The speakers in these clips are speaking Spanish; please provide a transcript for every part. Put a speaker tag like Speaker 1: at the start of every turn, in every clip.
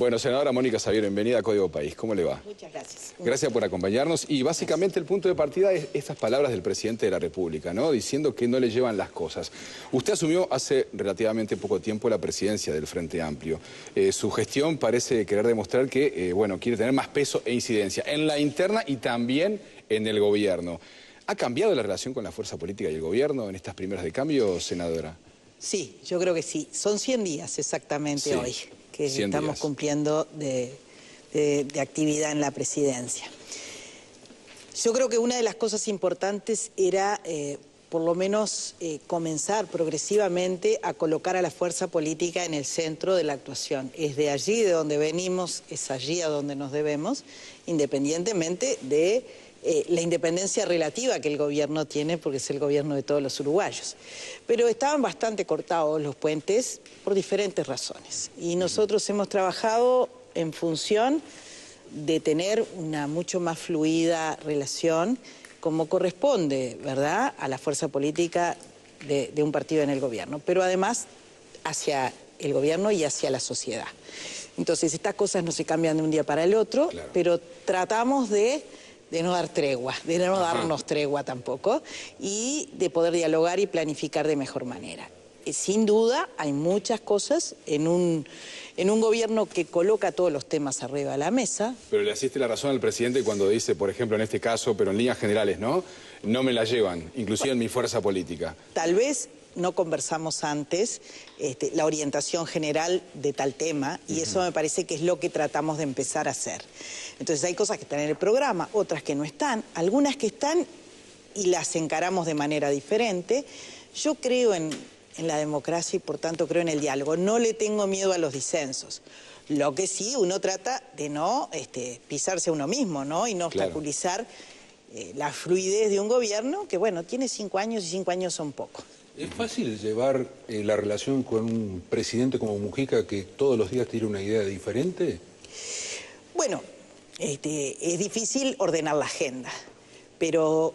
Speaker 1: Bueno, senadora Mónica Savio, bienvenida a Código País. ¿Cómo le va?
Speaker 2: Muchas gracias.
Speaker 1: Gracias por acompañarnos. Y básicamente el punto de partida es estas palabras del presidente de la República, ¿no? Diciendo que no le llevan las cosas. Usted asumió hace relativamente poco tiempo la presidencia del Frente Amplio. Su gestión parece querer demostrar que, bueno, quiere tener más peso e incidencia en la interna y también en el gobierno. ¿Ha cambiado la relación con la fuerza política y el gobierno en estas primeras de cambio, senadora?
Speaker 2: Sí, yo creo que sí. Son 100 días exactamente hoy que estamos cumpliendo de actividad en la presidencia. Yo creo que una de las cosas importantes era, por lo menos, comenzar progresivamente a colocar a la fuerza política en el centro de la actuación. Es de allí de donde venimos, es allí a donde nos debemos, independientemente de la independencia relativa que el gobierno tiene, porque es el gobierno de todos los uruguayos. Pero estaban bastante cortados los puentes por diferentes razones. Y nosotros hemos trabajado en función de tener una mucho más fluida relación, como corresponde, ¿verdad?, a la fuerza política de un partido en el gobierno, pero además hacia el gobierno y hacia la sociedad. Entonces, estas cosas no se cambian de un día para el otro, pero tratamos de no dar tregua, de no darnos tregua tampoco, y de poder dialogar y planificar de mejor manera. Sin duda, hay muchas cosas en un gobierno que coloca todos los temas arriba de la mesa.
Speaker 1: Pero le asiste la razón al presidente cuando dice, por ejemplo, en este caso, pero en líneas generales, ¿no? No me la llevan, inclusive en mi fuerza política.
Speaker 2: Tal vez no conversamos antes la orientación general de tal tema, y eso me parece que es lo que tratamos de empezar a hacer. Entonces hay cosas que están en el programa, otras que no están, algunas que están y las encaramos de manera diferente. Yo creo en la democracia y por tanto creo en el diálogo. No le tengo miedo a los disensos. Lo que sí, uno trata de no pisarse a uno mismo, ¿no? Y no obstaculizar la fluidez de un gobierno que, bueno, tiene 5 años y 5 años son pocos.
Speaker 3: ¿Es fácil llevar la relación con un presidente como Mujica que todos los días tiene una idea diferente?
Speaker 2: Bueno, es difícil ordenar la agenda, pero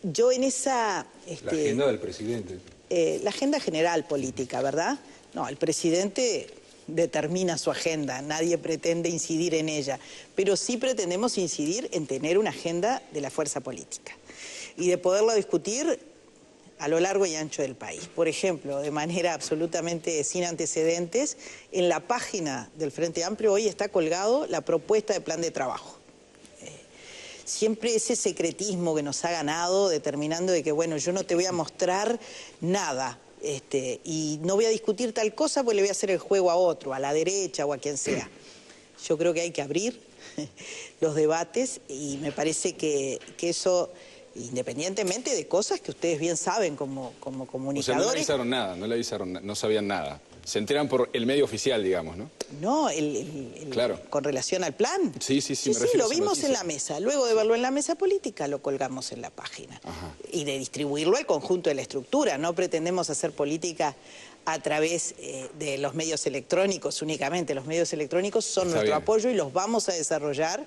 Speaker 2: yo en esa...
Speaker 3: la agenda del presidente.
Speaker 2: La agenda general política, ¿verdad? No, el presidente determina su agenda, nadie pretende incidir en ella, pero sí pretendemos incidir en tener una agenda de la fuerza política y de poderla discutir a lo largo y ancho del país. Por ejemplo, de manera absolutamente sin antecedentes, en la página del Frente Amplio hoy está colgado la propuesta de plan de trabajo. Siempre ese secretismo que nos ha ganado, determinando de que, bueno, yo no te voy a mostrar nada, y no voy a discutir tal cosa porque le voy a hacer el juego a otro, a la derecha o a quien sea. Yo creo que hay que abrir los debates y me parece que eso, independientemente de cosas que ustedes bien saben como comunicadores...
Speaker 1: O sea, no le avisaron nada, no sabían nada. Se enteran por el medio oficial, digamos, ¿no?
Speaker 2: No,
Speaker 1: claro.
Speaker 2: Con relación al plan.
Speaker 1: Sí,
Speaker 2: lo vimos en la mesa. Luego de verlo en la mesa política, lo colgamos en la página. Y de distribuirlo al conjunto de la estructura. No pretendemos hacer política a través de los medios electrónicos únicamente. Los medios electrónicos son nuestro apoyo y los vamos a desarrollar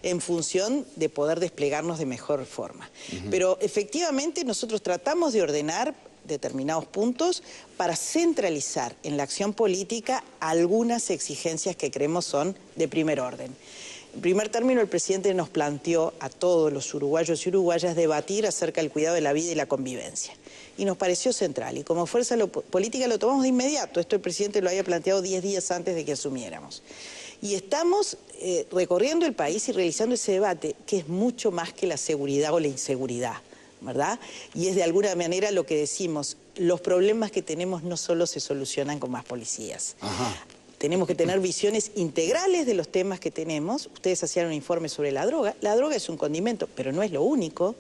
Speaker 2: en función de poder desplegarnos de mejor forma. Pero efectivamente nosotros tratamos de ordenar determinados puntos para centralizar en la acción política algunas exigencias que creemos son de primer orden. En primer término, el presidente nos planteó a todos los uruguayos y uruguayas debatir acerca del cuidado de la vida y la convivencia. Y nos pareció central. Y como fuerza política lo tomamos de inmediato. Esto el presidente lo había planteado 10 días antes de que asumiéramos. Y estamos recorriendo el país y realizando ese debate, que es mucho más que la seguridad o la inseguridad, ¿verdad? Y es de alguna manera lo que decimos, los problemas que tenemos no solo se solucionan con más policías. Tenemos que tener visiones integrales de los temas que tenemos. Ustedes hacían un informe sobre la droga. La droga es un condimento, pero no es lo único.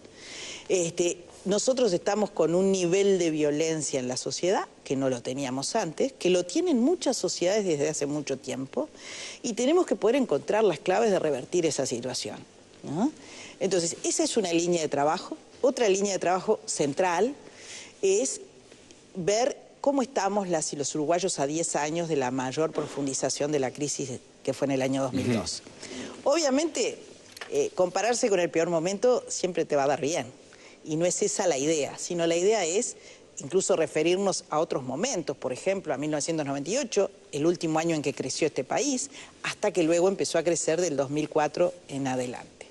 Speaker 2: Nosotros estamos con un nivel de violencia en la sociedad, que no lo teníamos antes, que lo tienen muchas sociedades desde hace mucho tiempo, y tenemos que poder encontrar las claves de revertir esa situación, ¿no? Entonces, esa es una línea de trabajo. Otra línea de trabajo central es ver cómo estamos las y los uruguayos a 10 años de la mayor profundización de la crisis que fue en el año 2002. Obviamente, compararse con el peor momento siempre te va a dar bien. Y no es esa la idea, sino la idea es incluso referirnos a otros momentos, por ejemplo, a 1998, el último año en que creció este país, hasta que luego empezó a crecer del 2004 en adelante.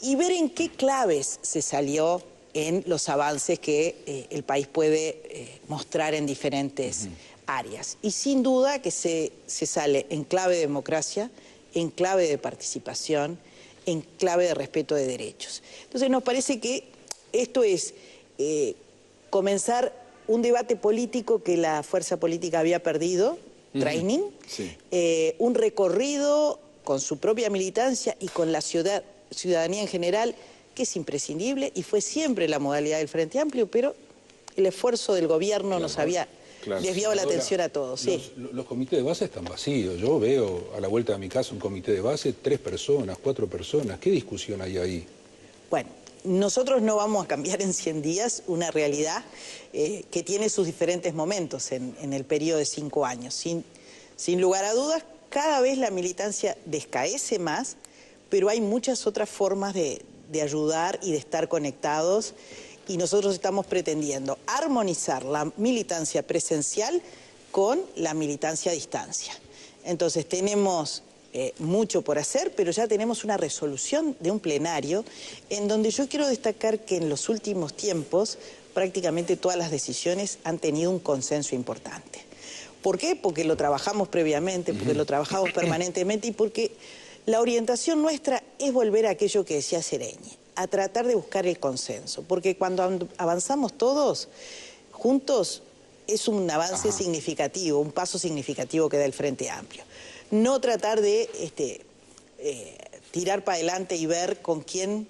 Speaker 2: Y ver en qué claves se salió en los avances que el país puede mostrar en diferentes áreas. Y sin duda que se sale en clave de democracia, en clave de participación, en clave de respeto de derechos. Entonces nos parece que esto es comenzar un debate político que la fuerza política había perdido, training, un recorrido con su propia militancia y con la ciudadanía en general, que es imprescindible y fue siempre la modalidad del Frente Amplio, pero el esfuerzo del gobierno nos había desviado la atención a todos.
Speaker 3: Los comités de base están vacíos. Yo veo a la vuelta de mi casa un comité de base, 3 personas, 4 personas. ¿Qué discusión hay ahí?
Speaker 2: Bueno, nosotros no vamos a cambiar en 100 días una realidad que tiene sus diferentes momentos en el periodo de 5 años. Sin lugar a dudas, cada vez la militancia descaece más, pero hay muchas otras formas de ayudar y de estar conectados, y nosotros estamos pretendiendo armonizar la militancia presencial con la militancia a distancia. Entonces tenemos mucho por hacer, pero ya tenemos una resolución de un plenario en donde yo quiero destacar que en los últimos tiempos prácticamente todas las decisiones han tenido un consenso importante. ¿Por qué? Porque lo trabajamos previamente, porque lo trabajamos permanentemente y porque la orientación nuestra es volver a aquello que decía Sereñi, a tratar de buscar el consenso, porque cuando avanzamos todos juntos es un avance significativo, un paso significativo que da el Frente Amplio. No tratar de tirar para adelante y ver con quién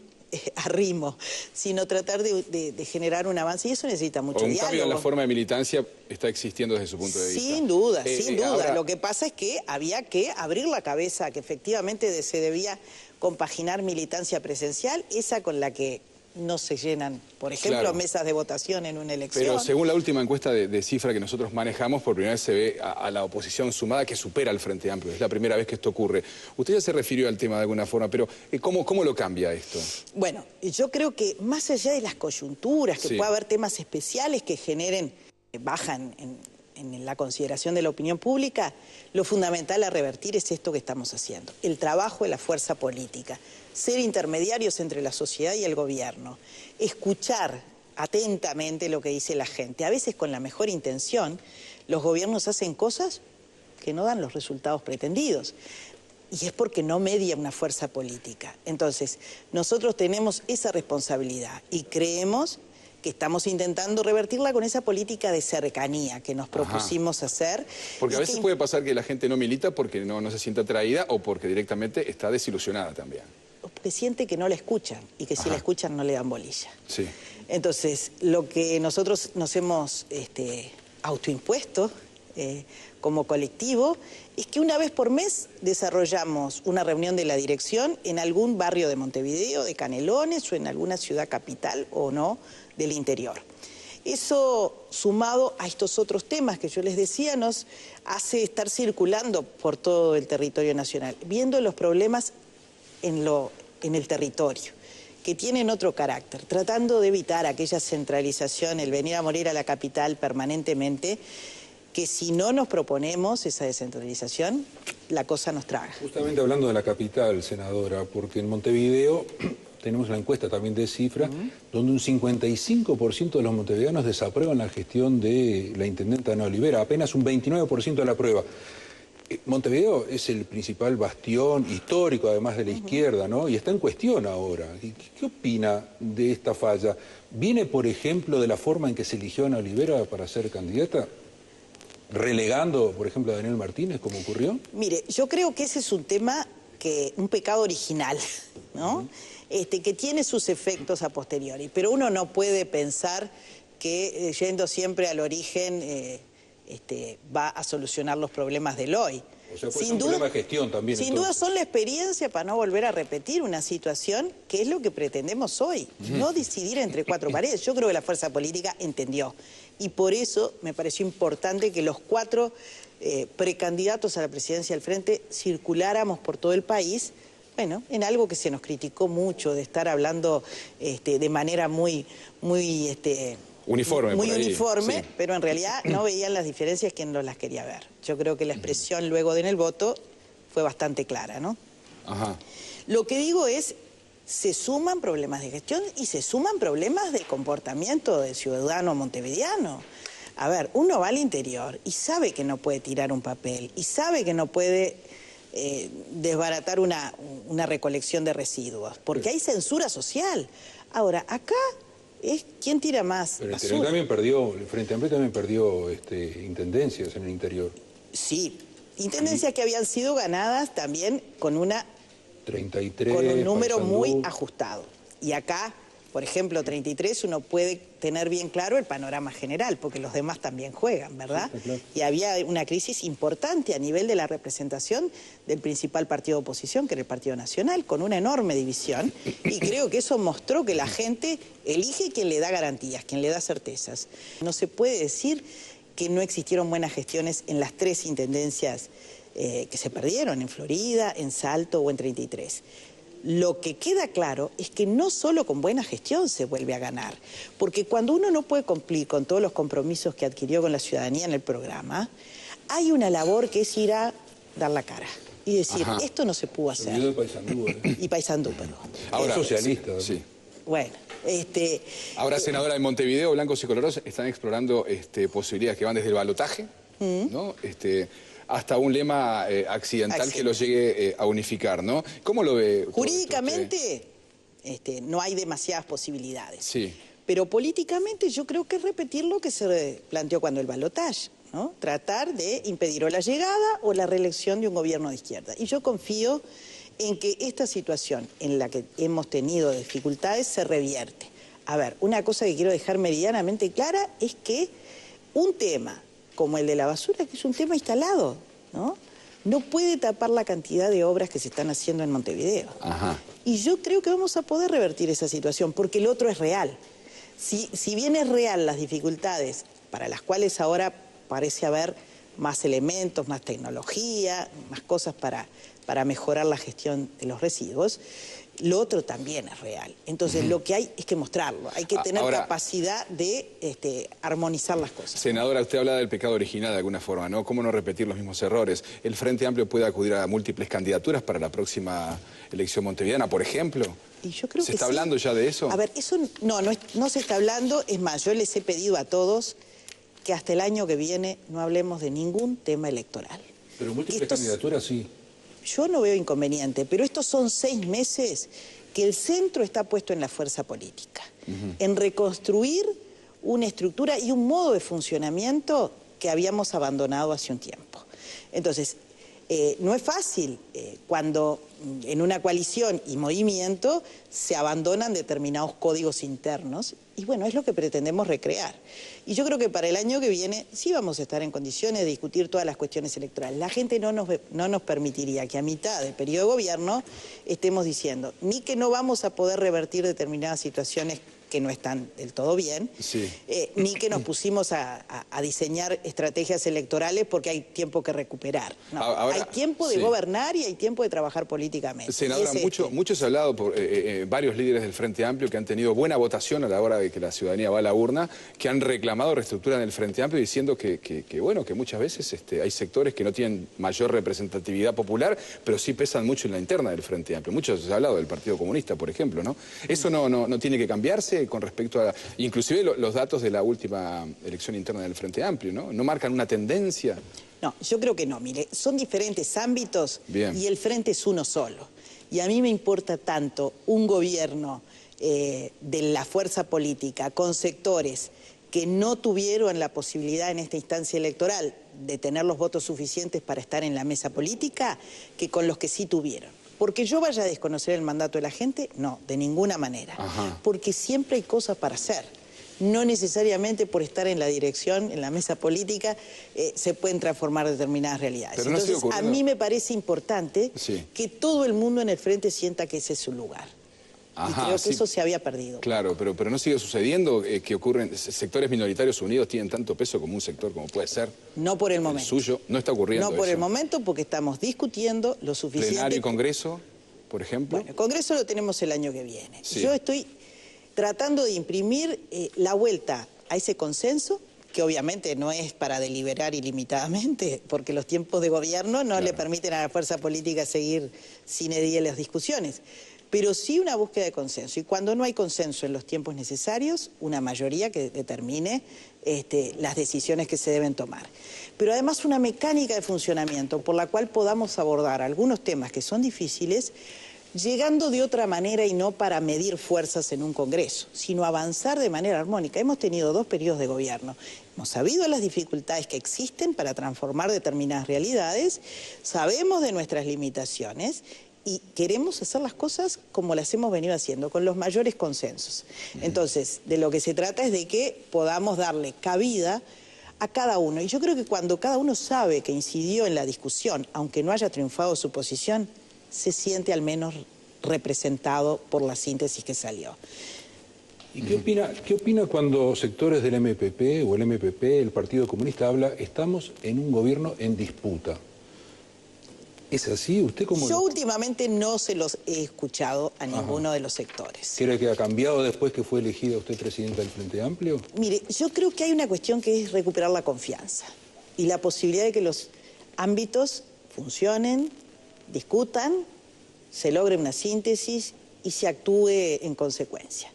Speaker 2: arrimo, sino tratar de generar un avance, y eso necesita mucho diálogo.
Speaker 1: Un cambio en la forma de militancia está existiendo desde su punto de vista.
Speaker 2: Sin duda, sin duda. Ahora, lo que pasa es que había que abrir la cabeza, que efectivamente se debía compaginar militancia presencial, esa con la que no se llenan, por ejemplo, mesas de votación en una elección.
Speaker 1: Pero según la última encuesta de cifra que nosotros manejamos, por primera vez se ve a la oposición sumada que supera al Frente Amplio. Es la primera vez que esto ocurre. Usted ya se refirió al tema de alguna forma, pero ¿cómo lo cambia esto?
Speaker 2: Bueno, yo creo que más allá de las coyunturas, que pueda haber temas especiales que generen baja en la consideración de la opinión pública, lo fundamental a revertir es esto que estamos haciendo, el trabajo de la fuerza política, ser intermediarios entre la sociedad y el gobierno, escuchar atentamente lo que dice la gente. A veces con la mejor intención, los gobiernos hacen cosas que no dan los resultados pretendidos. Y es porque no media una fuerza política. Entonces, nosotros tenemos esa responsabilidad y creemos que estamos intentando revertirla con esa política de cercanía que nos propusimos hacer.
Speaker 1: Porque a veces puede pasar que la gente no milita porque no se siente atraída o porque directamente está desilusionada también.
Speaker 2: Porque siente que no la escuchan y que si la escuchan no le dan bolilla.
Speaker 1: Sí.
Speaker 2: Entonces, lo que nosotros nos hemos autoimpuesto como colectivo es que una vez por mes desarrollamos una reunión de la dirección en algún barrio de Montevideo, de Canelones o en alguna ciudad capital o no del interior. Eso, sumado a estos otros temas que yo les decía, nos hace estar circulando por todo el territorio nacional, viendo los problemas en el territorio, que tienen otro carácter, tratando de evitar aquella centralización, el venir a morir a la capital permanentemente, que si no nos proponemos esa descentralización, la cosa nos traga.
Speaker 3: Justamente hablando de la capital, senadora, porque en Montevideo tenemos la encuesta también de cifra, donde un 55% de los montevideanos desaprueban la gestión de la intendenta Ana Olivera, apenas un 29% de la prueba. Montevideo es el principal bastión histórico, además de la izquierda, ¿no? Y está en cuestión ahora. ¿Qué opina de esta falla? ¿Viene, por ejemplo, de la forma en que se eligió a Ana Olivera para ser candidata? ¿Relegando, por ejemplo, a Daniel Martínez, como ocurrió?
Speaker 2: Mire, yo creo que ese es un tema, un pecado original, ¿no? Que tiene sus efectos a posteriori. Pero uno no puede pensar que yendo siempre al origen va a solucionar los problemas del hoy.
Speaker 3: O sea, puede ser un problema de gestión también.
Speaker 2: Sin duda son la experiencia para no volver a repetir una situación que es lo que pretendemos hoy. No decidir entre cuatro paredes. Yo creo que la fuerza política entendió. Y por eso me pareció importante que los 4 precandidatos a la presidencia del Frente circuláramos por todo el país, bueno, en algo que se nos criticó mucho, de estar hablando de manera muy
Speaker 1: Uniforme,
Speaker 2: muy
Speaker 1: por ahí,
Speaker 2: uniforme,
Speaker 1: sí.
Speaker 2: pero en realidad no veían las diferencias que no las quería ver. Yo creo que la expresión luego en el voto fue bastante clara, ¿no?
Speaker 1: Ajá.
Speaker 2: Lo que digo es, se suman problemas de gestión y se suman problemas de comportamiento del ciudadano montevideano. A ver, uno va al interior y sabe que no puede tirar un papel y sabe que no puede desbaratar una recolección de residuos, porque hay censura social. Ahora, acá es quién tira más
Speaker 3: Pero
Speaker 2: basura.
Speaker 3: el Frente Amplio también perdió intendencias en el interior.
Speaker 2: Sí, intendencias que habían sido ganadas también con un
Speaker 3: 33,
Speaker 2: número
Speaker 3: Paysandú.
Speaker 2: muy ajustado. Y acá, por ejemplo, 33, uno puede tener bien claro el panorama general, porque los demás también juegan, ¿verdad?
Speaker 3: Sí, claro.
Speaker 2: Y había una crisis importante a nivel de la representación del principal partido de oposición, que era el Partido Nacional, con una enorme división, y creo que eso mostró que la gente elige quien le da garantías, quien le da certezas. No se puede decir que no existieron buenas gestiones en las 3 intendencias que se perdieron, en Florida, en Salto o en 33. Lo que queda claro es que no solo con buena gestión se vuelve a ganar, porque cuando uno no puede cumplir con todos los compromisos que adquirió con la ciudadanía en el programa, hay una labor que es ir a dar la cara y decir,
Speaker 1: Ajá.
Speaker 2: esto no se pudo hacer.
Speaker 3: Se olvidó de Paysandú,
Speaker 2: Y Paysandú, perdón.
Speaker 3: Ahora, socialista.
Speaker 1: Sí.
Speaker 2: Bueno,
Speaker 1: Ahora, senadora, en Montevideo, blancos y colorados están explorando posibilidades que van desde el balotaje, ¿no? Hasta un lema accidental que lo llegue a unificar, ¿no? ¿Cómo lo ve?
Speaker 2: Jurídicamente no hay demasiadas posibilidades.
Speaker 1: Sí.
Speaker 2: Pero políticamente yo creo que es repetir lo que se planteó cuando el balotaje, ¿no? Tratar de impedir o la llegada o la reelección de un gobierno de izquierda. Y yo confío en que esta situación en la que hemos tenido dificultades se revierte. A ver, una cosa que quiero dejar meridianamente clara es que un tema como el de la basura, que es un tema instalado, ¿no? No puede tapar la cantidad de obras que se están haciendo en Montevideo.
Speaker 1: Ajá.
Speaker 2: Y yo creo que vamos a poder revertir esa situación, porque el otro es real. Si bien es real las dificultades para las cuales ahora parece haber más elementos, más tecnología, más cosas para mejorar la gestión de los residuos, lo otro también es real. Entonces lo que hay es que mostrarlo, hay que tener capacidad de armonizar las cosas.
Speaker 1: Senadora, usted habla del pecado original de alguna forma, ¿no? ¿Cómo no repetir los mismos errores? ¿El Frente Amplio puede acudir a múltiples candidaturas para la próxima elección montevideana, por ejemplo?
Speaker 2: Y yo creo
Speaker 1: ¿Se
Speaker 2: que
Speaker 1: está
Speaker 2: sí.
Speaker 1: hablando ya de eso?
Speaker 2: A ver, eso no se está hablando. Es más, yo les he pedido a todos que hasta el año que viene no hablemos de ningún tema electoral.
Speaker 3: Pero múltiples candidaturas sí.
Speaker 2: Yo no veo inconveniente, pero estos son 6 meses que el centro está puesto en la fuerza política, en reconstruir una estructura y un modo de funcionamiento que habíamos abandonado hace un tiempo. Entonces, no es fácil cuando en una coalición y movimiento se abandonan determinados códigos internos y bueno, es lo que pretendemos recrear. Y yo creo que para el año que viene sí vamos a estar en condiciones de discutir todas las cuestiones electorales. La gente no nos permitiría que a mitad del periodo de gobierno estemos diciendo ni que no vamos a poder revertir determinadas situaciones que no están del todo bien,
Speaker 1: sí.
Speaker 2: Ni que nos pusimos a diseñar estrategias electorales porque hay tiempo que recuperar. No,
Speaker 1: ahora,
Speaker 2: hay tiempo de gobernar y hay tiempo de trabajar políticamente.
Speaker 1: Senadora, mucho se ha hablado por varios líderes del Frente Amplio que han tenido buena votación a la hora de que la ciudadanía va a la urna, que han reclamado reestructura en el Frente Amplio diciendo que muchas veces hay sectores que no tienen mayor representatividad popular, pero sí pesan mucho en la interna del Frente Amplio. Mucho se ha hablado del Partido Comunista, por ejemplo, ¿no? Eso no tiene que cambiarse con respecto a... Inclusive los datos de la última elección interna del Frente Amplio, ¿no? ¿No marcan una tendencia?
Speaker 2: No, yo creo que no. Mire, son diferentes ámbitos.
Speaker 1: Bien.
Speaker 2: Y el Frente es uno solo. Y a mí me importa tanto un gobierno de la fuerza política con sectores que no tuvieron la posibilidad en esta instancia electoral de tener los votos suficientes para estar en la mesa política que con los que sí tuvieron. ¿Porque yo vaya a desconocer el mandato de la gente? No, de ninguna manera.
Speaker 1: Ajá.
Speaker 2: Porque siempre hay cosas para hacer. No necesariamente por estar en la dirección, en la mesa política, se pueden transformar determinadas realidades.
Speaker 1: Pero no
Speaker 2: entonces, a mí me parece importante que todo el mundo en el Frente sienta que ese es su lugar.
Speaker 1: Ajá,
Speaker 2: y creo que eso se había perdido.
Speaker 1: Claro, pero no sigue sucediendo que ocurren sectores minoritarios unidos tienen tanto peso como un sector como puede ser.
Speaker 2: No por el momento.
Speaker 1: El suyo, no está ocurriendo
Speaker 2: No por
Speaker 1: eso.
Speaker 2: el momento porque estamos discutiendo lo suficiente.
Speaker 1: Plenario y Congreso, por ejemplo.
Speaker 2: Bueno, el Congreso lo tenemos el año que viene.
Speaker 1: Sí.
Speaker 2: Yo estoy tratando de imprimir la vuelta a ese consenso, que obviamente no es para deliberar ilimitadamente, porque los tiempos de gobierno no le permiten a la fuerza política seguir sin edil las discusiones, pero sí una búsqueda de consenso. Y cuando no hay consenso en los tiempos necesarios, una mayoría que determine las decisiones que se deben tomar. Pero además una mecánica de funcionamiento por la cual podamos abordar algunos temas que son difíciles, llegando de otra manera y no para medir fuerzas en un Congreso, sino avanzar de manera armónica. Hemos tenido 2 periodos de gobierno, hemos sabido las dificultades que existen para transformar determinadas realidades, sabemos de nuestras limitaciones y queremos hacer las cosas como las hemos venido haciendo, con los mayores consensos. Entonces, de lo que se trata es de que podamos darle cabida a cada uno. Y yo creo que cuando cada uno sabe que incidió en la discusión, aunque no haya triunfado su posición, se siente al menos representado por la síntesis que salió.
Speaker 3: ¿Y qué opina cuando sectores del MPP o el MPP, el Partido Comunista, habla, estamos en un gobierno en disputa? ¿Es así? ¿Usted cómo?
Speaker 2: Yo últimamente no se los he escuchado a ninguno de los sectores.
Speaker 3: ¿Cree que ha cambiado después que fue elegida usted presidenta del Frente Amplio?
Speaker 2: Mire, yo creo que hay una cuestión que es recuperar la confianza y la posibilidad de que los ámbitos funcionen, discutan, se logre una síntesis y se actúe en consecuencia.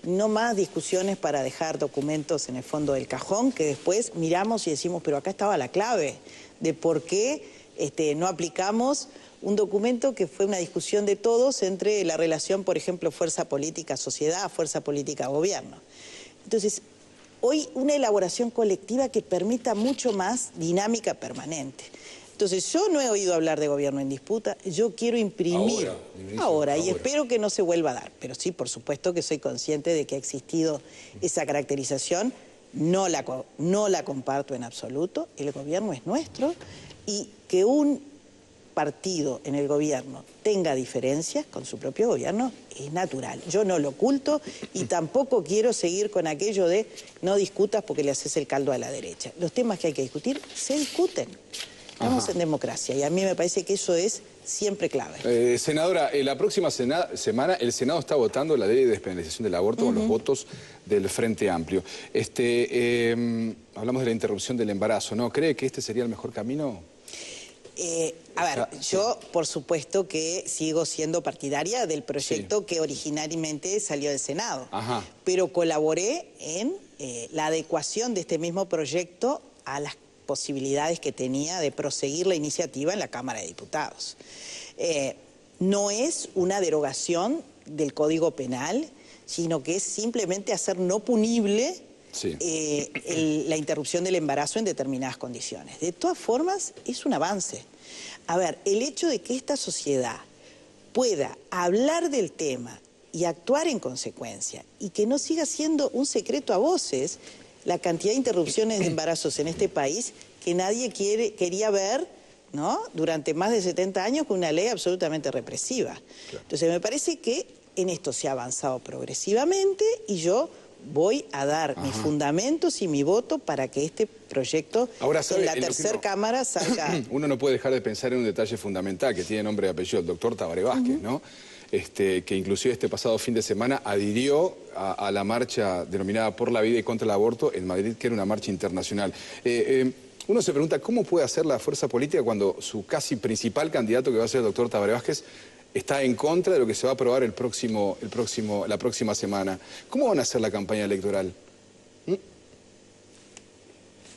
Speaker 2: No más discusiones para dejar documentos en el fondo del cajón que después miramos y decimos, pero acá estaba la clave de por qué no aplicamos un documento que fue una discusión de todos entre la relación, por ejemplo, fuerza política-sociedad, fuerza política-gobierno. Entonces, hoy una elaboración colectiva que permita mucho más dinámica permanente. Entonces, yo no he oído hablar de gobierno en disputa, yo quiero imprimir ahora y espero que no se vuelva a dar. Pero sí, por supuesto que soy consciente de que ha existido esa caracterización, no la comparto en absoluto, el gobierno es nuestro y que un partido en el gobierno tenga diferencias con su propio gobierno es natural. Yo no lo oculto y tampoco quiero seguir con aquello de no discutas porque le haces el caldo a la derecha. Los temas que hay que discutir se discuten. Estamos en democracia y a mí me parece que eso es siempre clave.
Speaker 1: Senadora, la próxima semana el Senado está votando la ley de despenalización del aborto con los votos del Frente Amplio. Hablamos de la interrupción del embarazo, ¿no? ¿Cree que este sería el mejor camino?
Speaker 2: A ver, yo por supuesto que sigo siendo partidaria del proyecto que originariamente salió del Senado, pero colaboré en la adecuación de este mismo proyecto a las posibilidades que tenía de proseguir la iniciativa en la Cámara de Diputados. No es una derogación del Código Penal, sino que es simplemente hacer no punible la interrupción del embarazo en determinadas condiciones. De todas formas, es un avance. A ver, el hecho de que esta sociedad pueda hablar del tema y actuar en consecuencia, y que no siga siendo un secreto a voces la cantidad de interrupciones de embarazos en este país que nadie quería ver, ¿no?, durante más de 70 años con una ley absolutamente represiva. Entonces me parece que en esto se ha avanzado progresivamente y yo voy a dar mis fundamentos y mi voto para que este proyecto en la tercera cámara salga.
Speaker 1: Uno no puede dejar de pensar en un detalle fundamental que tiene nombre y apellido, el doctor Tabaré Vázquez, ¿no? Que inclusive este pasado fin de semana adhirió a la marcha denominada Por la Vida y contra el Aborto en Madrid, que era una marcha internacional. Uno se pregunta, ¿cómo puede hacer la fuerza política cuando su casi principal candidato, que va a ser el doctor Tabaré Vázquez, está en contra de lo que se va a aprobar la próxima semana? ¿Cómo van a hacer la campaña electoral?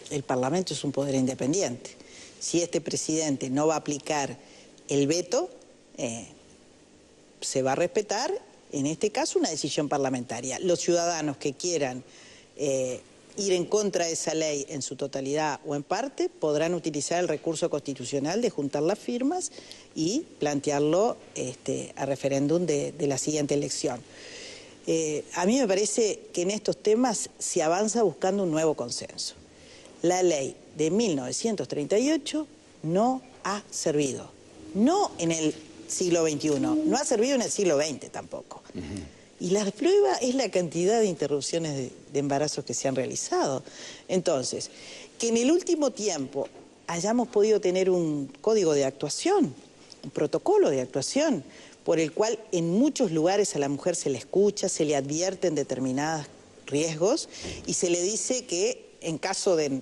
Speaker 2: El Parlamento es un poder independiente. Si este presidente no va a aplicar el veto, se va a respetar, en este caso, una decisión parlamentaria. Los ciudadanos que quieran ir en contra de esa ley en su totalidad o en parte, podrán utilizar el recurso constitucional de juntar las firmas y plantearlo a referéndum de la siguiente elección. A mí me parece que en estos temas se avanza buscando un nuevo consenso. La ley de 1938 no ha servido, no en el siglo XXI, no ha servido en el siglo XX tampoco. Y la prueba es la cantidad de interrupciones de embarazos que se han realizado. Entonces, que en el último tiempo hayamos podido tener un código de actuación, un protocolo de actuación, por el cual en muchos lugares a la mujer se le escucha, se le advierten determinadas riesgos y se le dice que en caso de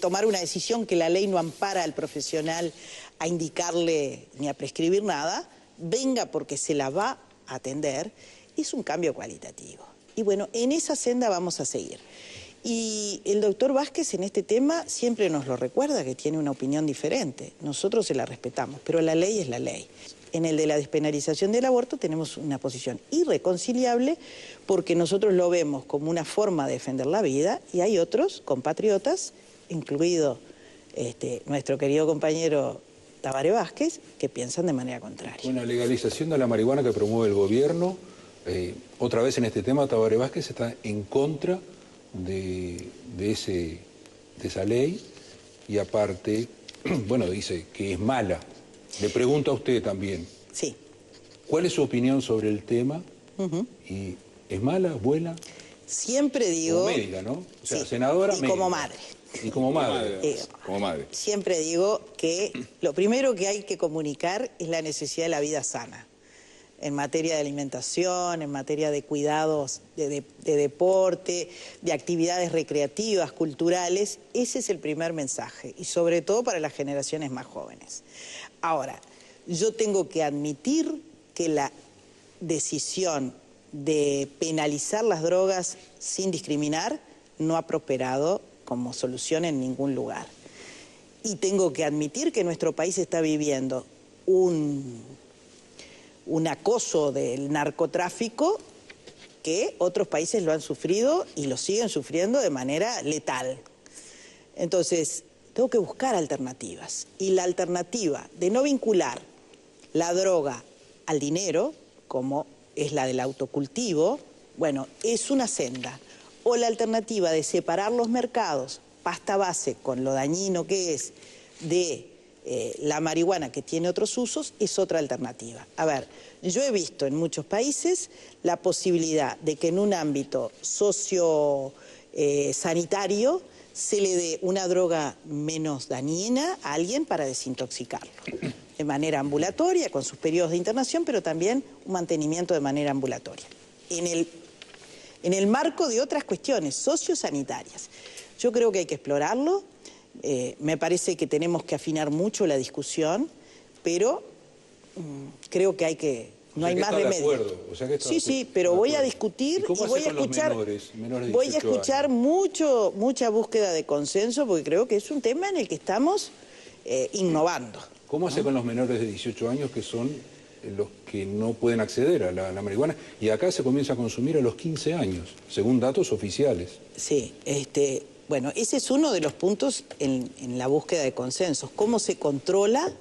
Speaker 2: tomar una decisión que la ley no ampara al profesional a indicarle ni a prescribir nada, venga porque se la va a atender, es un cambio cualitativo. Y bueno, en esa senda vamos a seguir. Y el doctor Vázquez en este tema siempre nos lo recuerda, que tiene una opinión diferente. Nosotros se la respetamos, pero la ley es la ley. En el de la despenalización del aborto tenemos una posición irreconciliable porque nosotros lo vemos como una forma de defender la vida y hay otros compatriotas, incluido nuestro querido compañero Tabaré Vázquez, que piensan de manera contraria.
Speaker 3: Con la legalización de la marihuana que promueve el gobierno, otra vez en este tema Tabaré Vázquez está en contra de esa ley y aparte, bueno, dice que es mala. Le pregunto a usted también.
Speaker 2: Sí.
Speaker 3: ¿Cuál es su opinión sobre el tema? ¿Y es mala, buena?
Speaker 2: Siempre digo...
Speaker 3: Como médica, ¿no? O sea,
Speaker 2: sí,
Speaker 3: senadora,
Speaker 2: y
Speaker 3: médica.
Speaker 2: como madre.
Speaker 3: Y como madre.
Speaker 1: Como madre.
Speaker 2: Siempre digo que lo primero que hay que comunicar es la necesidad de la vida sana. En materia de alimentación, en materia de cuidados, de deporte, de actividades recreativas, culturales. Ese es el primer mensaje, y sobre todo para las generaciones más jóvenes. Ahora, yo tengo que admitir que la decisión de penalizar las drogas sin discriminar no ha prosperado como solución en ningún lugar. Y tengo que admitir que nuestro país está viviendo un acoso del narcotráfico que otros países lo han sufrido y lo siguen sufriendo de manera letal. Entonces, tengo que buscar alternativas. Y la alternativa de no vincular la droga al dinero, como es la del autocultivo, bueno, es una senda. O la alternativa de separar los mercados, pasta base, con lo dañino que es de la marihuana que tiene otros usos, es otra alternativa. A ver, yo he visto en muchos países la posibilidad de que en un ámbito socio-sanitario se le dé una droga menos dañina a alguien para desintoxicarlo. De manera ambulatoria, con sus periodos de internación, pero también un mantenimiento de manera ambulatoria. En el marco de otras cuestiones sociosanitarias. Yo creo que hay que explorarlo. Me parece que tenemos que afinar mucho la discusión, pero creo que hay que... No hay más remedio.
Speaker 3: O sea que
Speaker 2: sí, pero voy a discutir y voy a escuchar, mucha búsqueda de consenso, porque creo que es un tema en el que estamos innovando.
Speaker 3: ¿Cómo hace con los menores de 18 años que son los que no pueden acceder a la marihuana? Y acá se comienza a consumir a los 15 años, según datos oficiales.
Speaker 2: Sí, bueno, ese es uno de los puntos en la búsqueda de consensos. ¿Cómo se controla?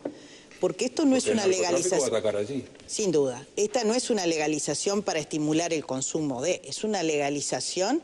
Speaker 2: Porque esto no es una legalización.
Speaker 3: Va a atacar allí.
Speaker 2: Sin duda. Esta no es una legalización para estimular el consumo es una legalización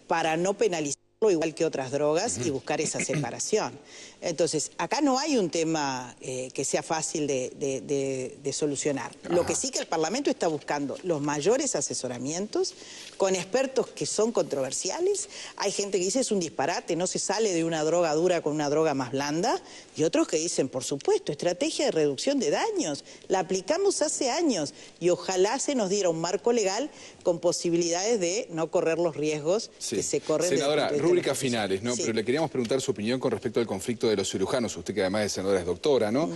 Speaker 2: para no penalizarlo igual que otras drogas y buscar esa separación. Entonces, acá no hay un tema que sea fácil de solucionar. Lo que sí que el Parlamento está buscando los mayores asesoramientos con expertos que son controversiales. Hay gente que dice es un disparate, no se sale de una droga dura con una droga más blanda, y otros que dicen, por supuesto, estrategia de reducción de daños, la aplicamos hace años y ojalá se nos diera un marco legal con posibilidades de no correr los riesgos que se corren.
Speaker 1: Senadora, rúbricas finales, ¿no? Sí. Pero le queríamos preguntar su opinión con respecto al conflicto de los cirujanos. Usted que además de senadora es doctora, ¿no?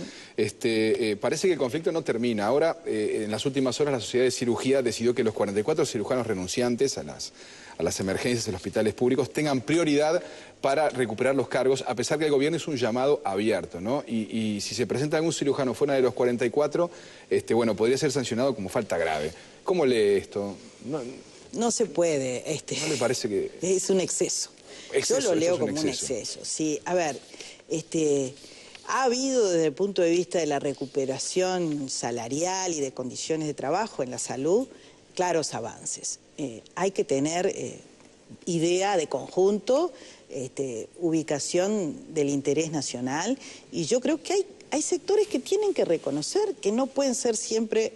Speaker 1: Parece que el conflicto no termina. Ahora, en las últimas horas, la Sociedad de Cirugía decidió que los 44 cirujanos renunciantes a las emergencias en los hospitales públicos tengan prioridad para recuperar los cargos, a pesar que el gobierno es un llamado abierto, ¿no? Y si se presenta algún cirujano fuera de los 44, bueno, podría ser sancionado como falta grave. ¿Cómo lee esto?
Speaker 2: No se puede.
Speaker 1: ¿No le parece que...?
Speaker 2: Es un exceso. Yo lo leo como un exceso. Sí, a ver, ha habido desde el punto de vista de la recuperación salarial y de condiciones de trabajo en la salud, claros avances. Hay que tener idea de conjunto, ubicación del interés nacional, y yo creo que hay sectores que tienen que reconocer que no pueden ser siempre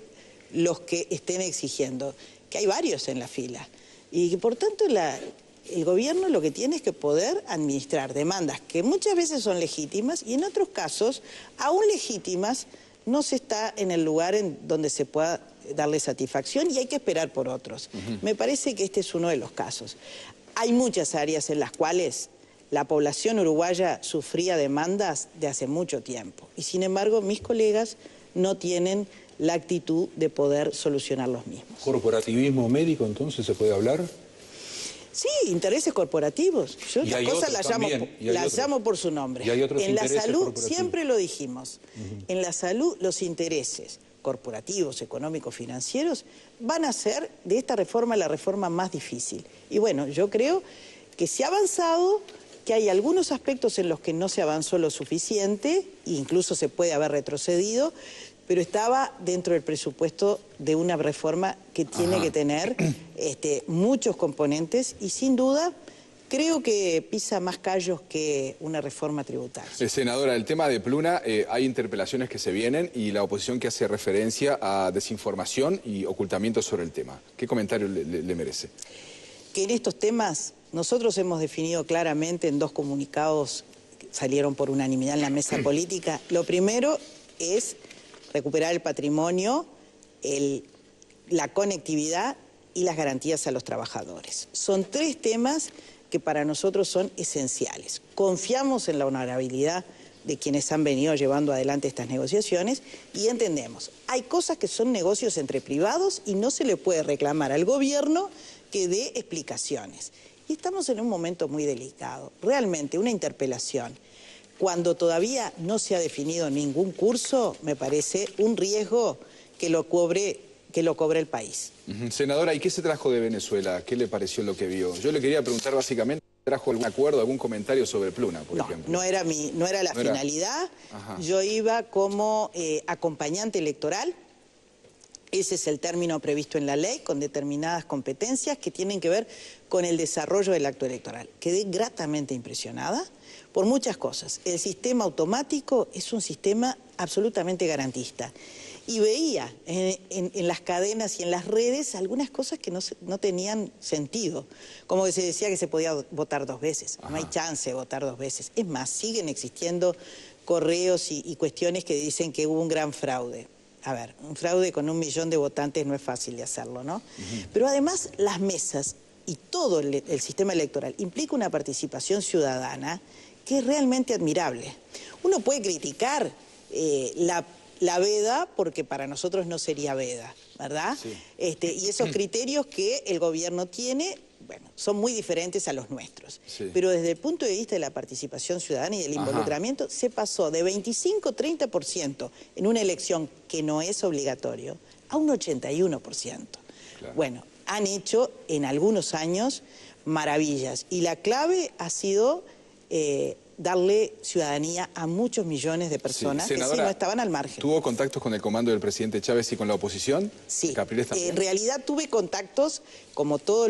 Speaker 2: los que estén exigiendo, que hay varios en la fila, y que por tanto el gobierno lo que tiene es que poder administrar demandas que muchas veces son legítimas y en otros casos, aún legítimas, no se está en el lugar en donde se pueda darle satisfacción y hay que esperar por otros. Me parece que este es uno de los casos. Hay muchas áreas en las cuales la población uruguaya sufría demandas de hace mucho tiempo y sin embargo mis colegas no tienen la actitud de poder solucionar los mismos.
Speaker 3: ¿Corporativismo médico entonces se puede hablar?
Speaker 2: Sí, intereses corporativos. Yo estas cosas las llamo por su nombre.
Speaker 3: ¿Y hay otros
Speaker 2: en la salud, siempre lo dijimos, en la salud los intereses corporativos, económicos, financieros, van a ser de esta reforma la reforma más difícil. Y bueno, yo creo que se ha avanzado, que hay algunos aspectos en los que no se avanzó lo suficiente, e incluso se puede haber retrocedido, pero estaba dentro del presupuesto de una reforma que tiene que tener muchos componentes y sin duda creo que pisa más callos que una reforma tributaria.
Speaker 1: Senadora, el tema de Pluna, hay interpelaciones que se vienen y la oposición que hace referencia a desinformación y ocultamiento sobre el tema. ¿Qué comentario le merece?
Speaker 2: Que en estos temas nosotros hemos definido claramente en 2 comunicados que salieron por unanimidad en la mesa política. Lo primero es recuperar el patrimonio, la conectividad y las garantías a los trabajadores. Son 3 temas que para nosotros son esenciales. Confiamos en la honorabilidad de quienes han venido llevando adelante estas negociaciones y entendemos, hay cosas que son negocios entre privados y no se le puede reclamar al gobierno que dé explicaciones. Y estamos en un momento muy delicado. Realmente una interpelación, cuando todavía no se ha definido ningún curso, me parece un riesgo que lo cobre el país.
Speaker 1: Senadora, ¿y qué se trajo de Venezuela? ¿Qué le pareció lo que vio? Yo le quería preguntar básicamente, ¿trajo algún acuerdo, algún comentario sobre Pluna, por ejemplo?
Speaker 2: No era la finalidad. Yo iba como acompañante electoral. Ese es el término previsto en la ley, con determinadas competencias que tienen que ver con el desarrollo del acto electoral. Quedé gratamente impresionada por muchas cosas. El sistema automático es un sistema absolutamente garantista. Y veía en las cadenas y en las redes algunas cosas que no tenían sentido. Como que se decía que se podía votar 2 veces. No hay chance de votar 2 veces. Es más, siguen existiendo correos y cuestiones que dicen que hubo un gran fraude. A ver, un fraude con 1 millón de votantes no es fácil de hacerlo, ¿no? Pero además las mesas y todo el sistema electoral implica una participación ciudadana que es realmente admirable. Uno puede criticar la veda porque para nosotros no sería veda, ¿verdad? Sí. Y esos criterios que el gobierno tiene, bueno, son muy diferentes a los nuestros. Sí. Pero desde el punto de vista de la participación ciudadana y del involucramiento, se pasó de 25-30% en una elección que no es obligatorio a un 81%. Claro. Bueno, han hecho en algunos años maravillas y la clave ha sido darle ciudadanía a muchos millones de personas que sí no estaban al margen.
Speaker 1: ¿Tuvo contactos con el comando del presidente Chávez y con la oposición?
Speaker 2: Sí,
Speaker 1: Capriles también.
Speaker 2: En realidad tuve contactos, como todos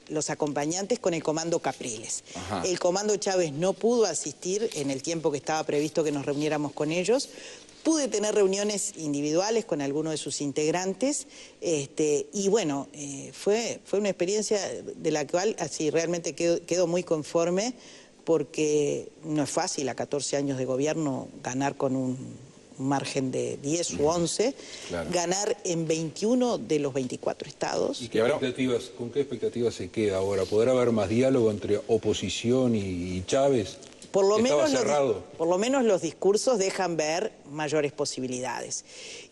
Speaker 2: los acompañantes, con el comando Capriles. El comando Chávez no pudo asistir en el tiempo que estaba previsto que nos reuniéramos con ellos. Pude tener reuniones individuales con algunos de sus integrantes y bueno, fue una experiencia de la cual así realmente quedo muy conforme porque no es fácil a 14 años de gobierno ganar con un margen de 10 u 11, ganar en 21 de los 24 estados.
Speaker 3: ¿Y con qué expectativas se queda ahora? ¿Podrá haber más diálogo entre oposición y Chávez?
Speaker 2: Por lo menos los discursos dejan ver mayores posibilidades.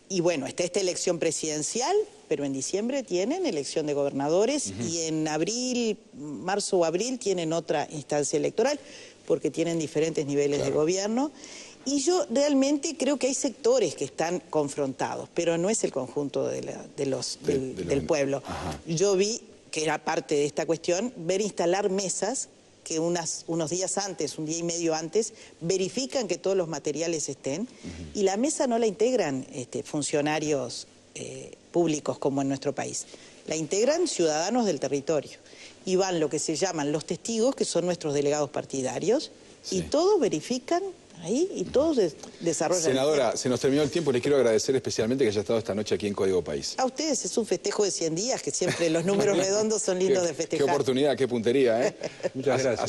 Speaker 2: Y bueno, está esta elección presidencial, pero en diciembre tienen elección de gobernadores y en abril, marzo o abril tienen otra instancia electoral porque tienen diferentes niveles de gobierno. Y yo realmente creo que hay sectores que están confrontados, pero no es el conjunto del pueblo. Yo vi, que era parte de esta cuestión, ver instalar mesas que unos días antes, un día y medio antes, verifican que todos los materiales estén, y la mesa no la integran funcionarios públicos como en nuestro país, la integran ciudadanos del territorio, y van lo que se llaman los testigos, que son nuestros delegados partidarios, y todos verifican ahí y todos desarrollan.
Speaker 1: Senadora, se nos terminó el tiempo, les quiero agradecer especialmente que haya estado esta noche aquí en Código País.
Speaker 2: A ustedes es un festejo de 100 días, que siempre los números redondos son lindos de festejar.
Speaker 1: Qué oportunidad, qué puntería, ¿eh?
Speaker 3: Muchas gracias.